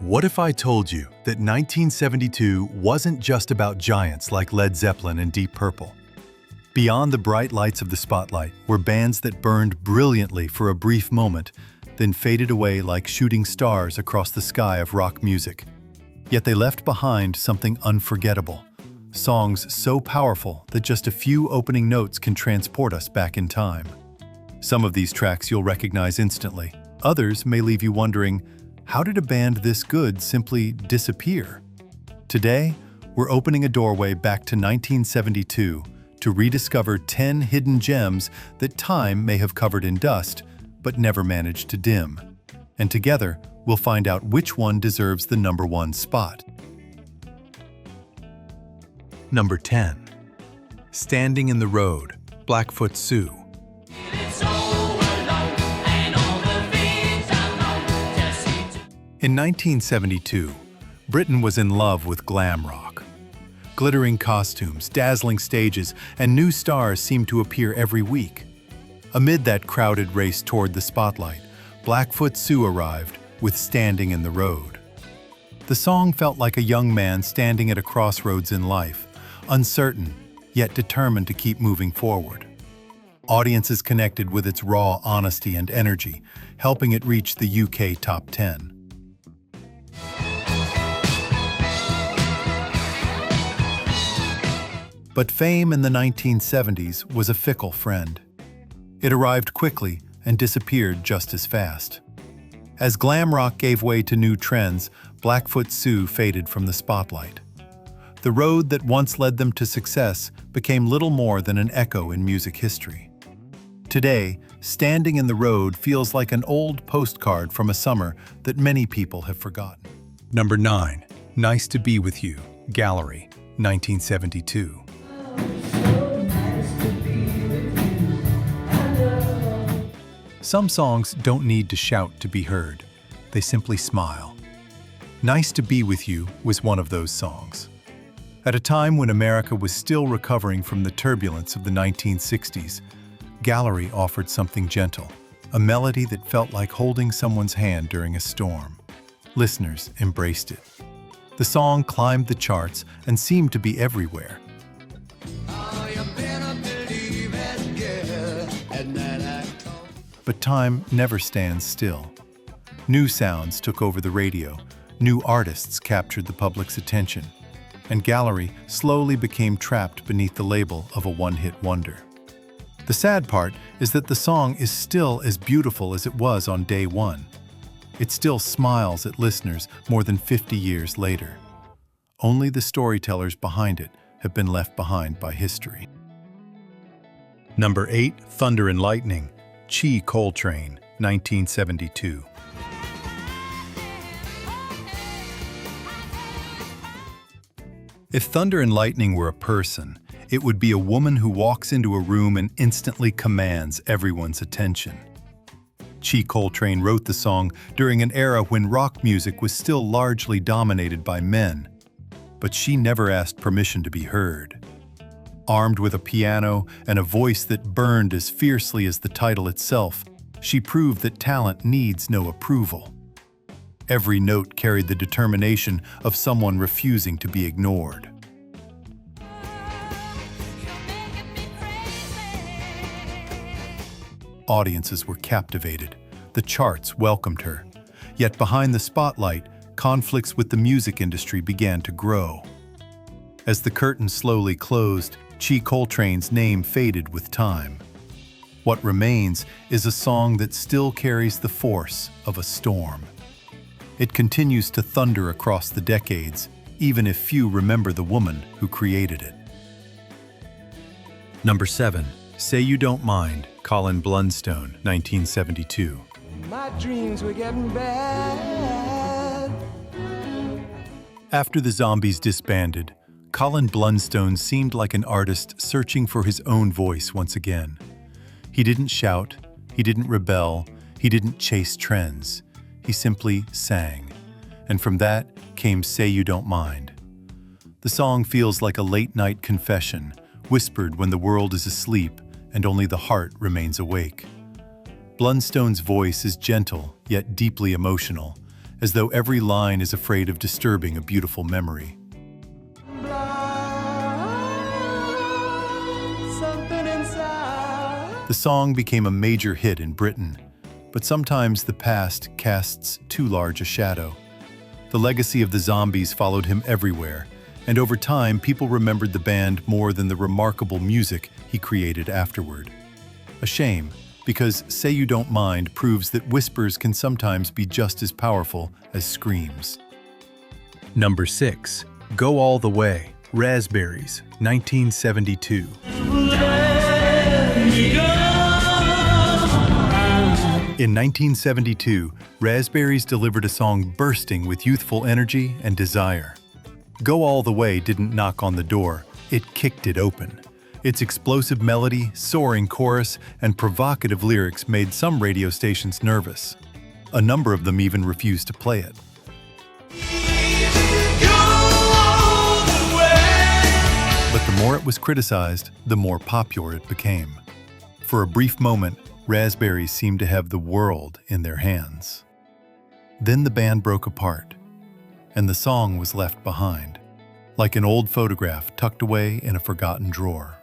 What if I told you that 1972 wasn't just about giants like Led Zeppelin and Deep Purple? Beyond the bright lights of the spotlight were bands that burned brilliantly for a brief moment, then faded away like shooting stars across the sky of rock music. Yet they left behind something unforgettable. Songs so powerful that just a few opening notes can transport us back in time. Some of these tracks you'll recognize instantly. Others may leave you wondering, how did a band this good simply disappear? Today, we're opening a doorway back to 1972 to rediscover 10 hidden gems that time may have covered in dust, but never managed to dim. And together, we'll find out which one deserves the number one spot. Number 10. Standing in the Road, Blackfoot Sue. In 1972, Britain was in love with glam rock. Glittering costumes, dazzling stages, and new stars seemed to appear every week. Amid that crowded race toward the spotlight, Blackfoot Sue arrived with Standing in the Road. The song felt like a young man standing at a crossroads in life, uncertain, yet determined to keep moving forward. Audiences connected with its raw honesty and energy, helping it reach the UK top 10. But fame in the 1970s was a fickle friend. It arrived quickly and disappeared just as fast. As glam rock gave way to new trends, Blackfoot Sue faded from the spotlight. The road that once led them to success became little more than an echo in music history. Today, Standing in the Road feels like an old postcard from a summer that many people have forgotten. Number 9. Nice to Be With You, Gallery, 1972. Some songs don't need to shout to be heard. They simply smile. Nice to Be With You was one of those songs. At a time when America was still recovering from the turbulence of the 1960s, Gallery offered something gentle, a melody that felt like holding someone's hand during a storm. Listeners embraced it. The song climbed the charts and seemed to be everywhere. But time never stands still. New sounds took over the radio, new artists captured the public's attention, and Gallery slowly became trapped beneath the label of a one-hit wonder. The sad part is that the song is still as beautiful as it was on day one. It still smiles at listeners more than 50 years later. Only the storytellers behind it have been left behind by history. Number 8, Thunder and Lightning, Coltrane, 1972. If Thunder and Lightning were a person, it would be a woman who walks into a room and instantly commands everyone's attention. Coltrane wrote the song during an era when rock music was still largely dominated by men, but she never asked permission to be heard. Armed with a piano and a voice that burned as fiercely as the title itself, she proved that talent needs no approval. Every note carried the determination of someone refusing to be ignored. Audiences were captivated. The charts welcomed her. Yet behind the spotlight, conflicts with the music industry began to grow. As the curtain slowly closed, Coltrane's name faded with time. What remains is a song that still carries the force of a storm. It continues to thunder across the decades, even if few remember the woman who created it. Number 7. Say You Don't Mind, Colin Blunstone, 1972. My dreams were getting bad. After the Zombies disbanded, Colin Blunstone seemed like an artist searching for his own voice once again. He didn't shout, he didn't rebel, he didn't chase trends. He simply sang. And from that came Say You Don't Mind. The song feels like a late-night confession, whispered when the world is asleep and only the heart remains awake. Blunstone's voice is gentle yet deeply emotional, as though every line is afraid of disturbing a beautiful memory. Something inside. The song became a major hit in Britain, but sometimes the past casts too large a shadow. The legacy of the Zombies followed him everywhere, and over time people remembered the band more than the remarkable music he created afterward. A shame, because Say You Don't Mind proves that whispers can sometimes be just as powerful as screams. Number 6. Go All the Way, Raspberries, 1972. In 1972, Raspberries delivered a song bursting with youthful energy and desire. Go All the Way didn't knock on the door, it kicked it open. Its explosive melody, soaring chorus, and provocative lyrics made some radio stations nervous. A number of them even refused to play it. But the more it was criticized, the more popular it became. For a brief moment, Raspberries seemed to have the world in their hands. Then the band broke apart, and the song was left behind, like an old photograph tucked away in a forgotten drawer.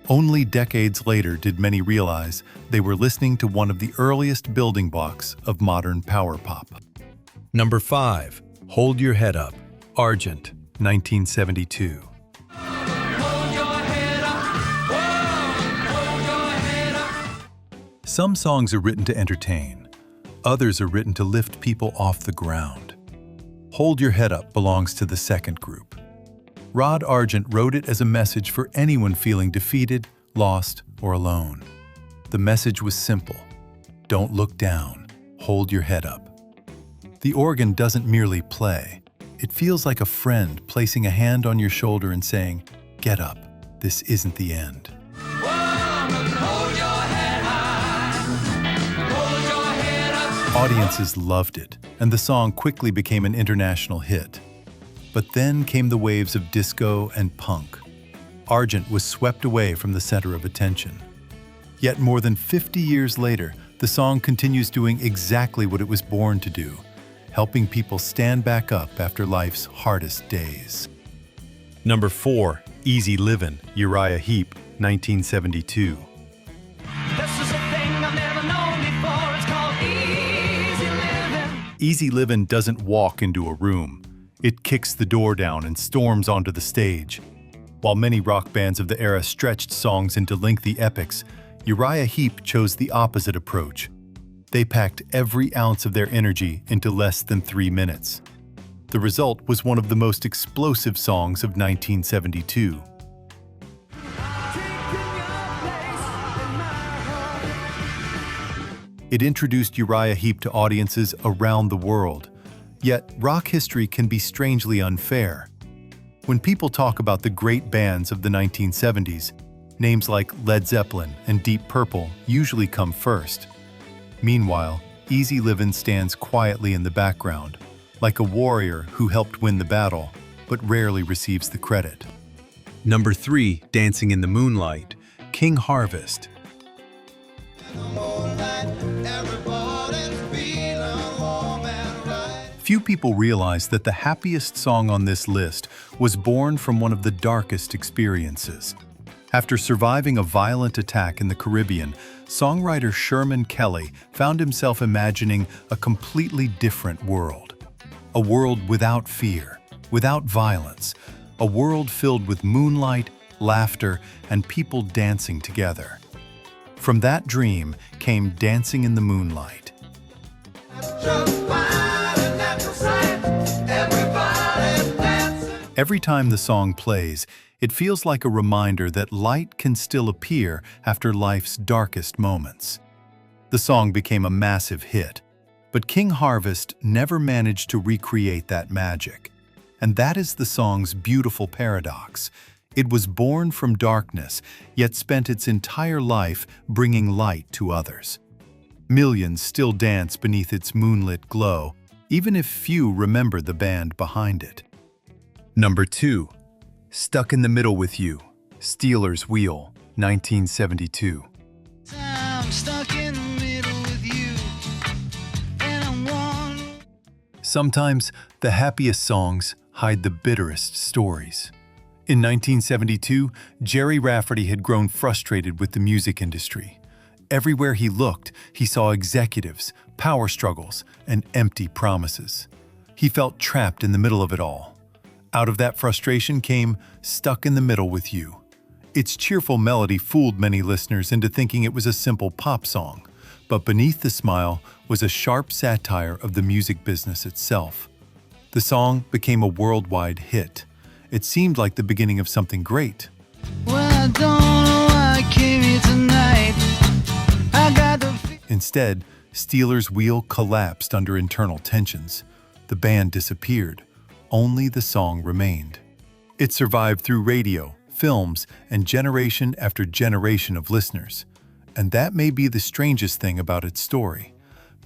Only decades later did many realize they were listening to one of the earliest building blocks of modern power pop. Number 5. Hold Your Head Up, Argent, 1972. Some songs are written to entertain. Others are written to lift people off the ground. Hold Your Head Up belongs to the second group. Rod Argent wrote it as a message for anyone feeling defeated, lost, or alone. The message was simple. Don't look down. Hold your head up. The organ doesn't merely play. It feels like a friend placing a hand on your shoulder and saying, "Get up. This isn't the end." Audiences loved it, and the song quickly became an international hit. But then came the waves of disco and punk. Argent was swept away from the center of attention. Yet more than 50 years later, the song continues doing exactly what it was born to do, helping people stand back up after life's hardest days. Number 4. Easy Livin', Uriah Heep, 1972. Easy Livin' doesn't walk into a room. It kicks the door down and storms onto the stage. While many rock bands of the era stretched songs into lengthy epics, Uriah Heep chose the opposite approach. They packed every ounce of their energy into less than 3 minutes. The result was one of the most explosive songs of 1972. It introduced Uriah Heep to audiences around the world. Yet, rock history can be strangely unfair. When people talk about the great bands of the 1970s, names like Led Zeppelin and Deep Purple usually come first. Meanwhile, Easy Livin' stands quietly in the background, like a warrior who helped win the battle, but rarely receives the credit. Number 3. Dancing in the Moonlight, King Harvest. Few people realize that the happiest song on this list was born from one of the darkest experiences. After surviving a violent attack in the Caribbean, songwriter Sherman Kelly found himself imagining a completely different world. A world without fear, without violence, a world filled with moonlight, laughter, and people dancing together. From that dream came Dancing in the Moonlight. Every time the song plays, it feels like a reminder that light can still appear after life's darkest moments. The song became a massive hit, but King Harvest never managed to recreate that magic. And that is the song's beautiful paradox. It was born from darkness, yet spent its entire life bringing light to others. Millions still dance beneath its moonlit glow, even if few remember the band behind it. Number 2. Stuck in the Middle with You, Steelers Wheel, 1972. Sometimes the happiest songs hide the bitterest stories. In 1972, Jerry Rafferty had grown frustrated with the music industry. Everywhere he looked, he saw executives, power struggles, and empty promises. He felt trapped in the middle of it all. Out of that frustration came Stuck in the Middle with You. Its cheerful melody fooled many listeners into thinking it was a simple pop song, but beneath the smile was a sharp satire of the music business itself. The song became a worldwide hit. It seemed like the beginning of something great. Well, I don't know why I came here tonight. I got the Instead, Steeler's wheel collapsed under internal tensions. The band disappeared. Only the song remained. It survived through radio, films, and generation after generation of listeners. And that may be the strangest thing about its story.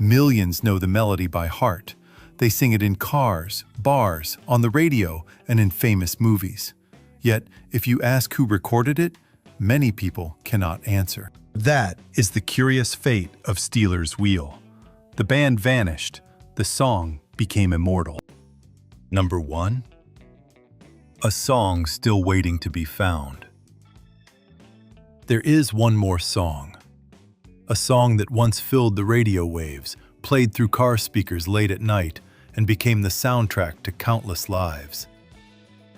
Millions know the melody by heart. They sing it in cars, bars, on the radio, and in famous movies. Yet, if you ask who recorded it, many people cannot answer. That is the curious fate of Steeler's Wheel. The band vanished. The song became immortal. Number 1. A song still waiting to be found. There is one more song. A song that once filled the radio waves, played through car speakers late at night, and became the soundtrack to countless lives.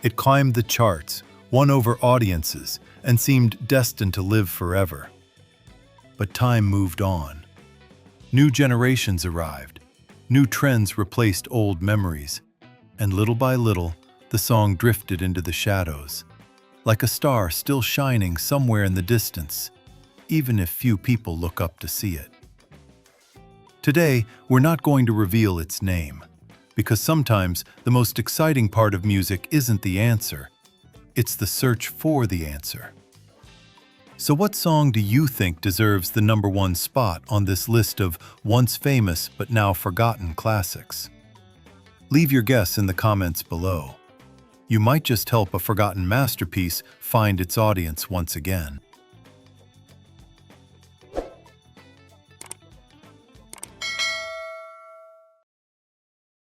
It climbed the charts, won over audiences, and seemed destined to live forever. But time moved on. New generations arrived. New trends replaced old memories. And little by little, the song drifted into the shadows, like a star still shining somewhere in the distance, even if few people look up to see it. Today, we're not going to reveal its name, because sometimes the most exciting part of music isn't the answer, it's the search for the answer. So what song do you think deserves the number 1 spot on this list of once famous but now forgotten classics? Leave your guess in the comments below. You might just help a forgotten masterpiece find its audience once again.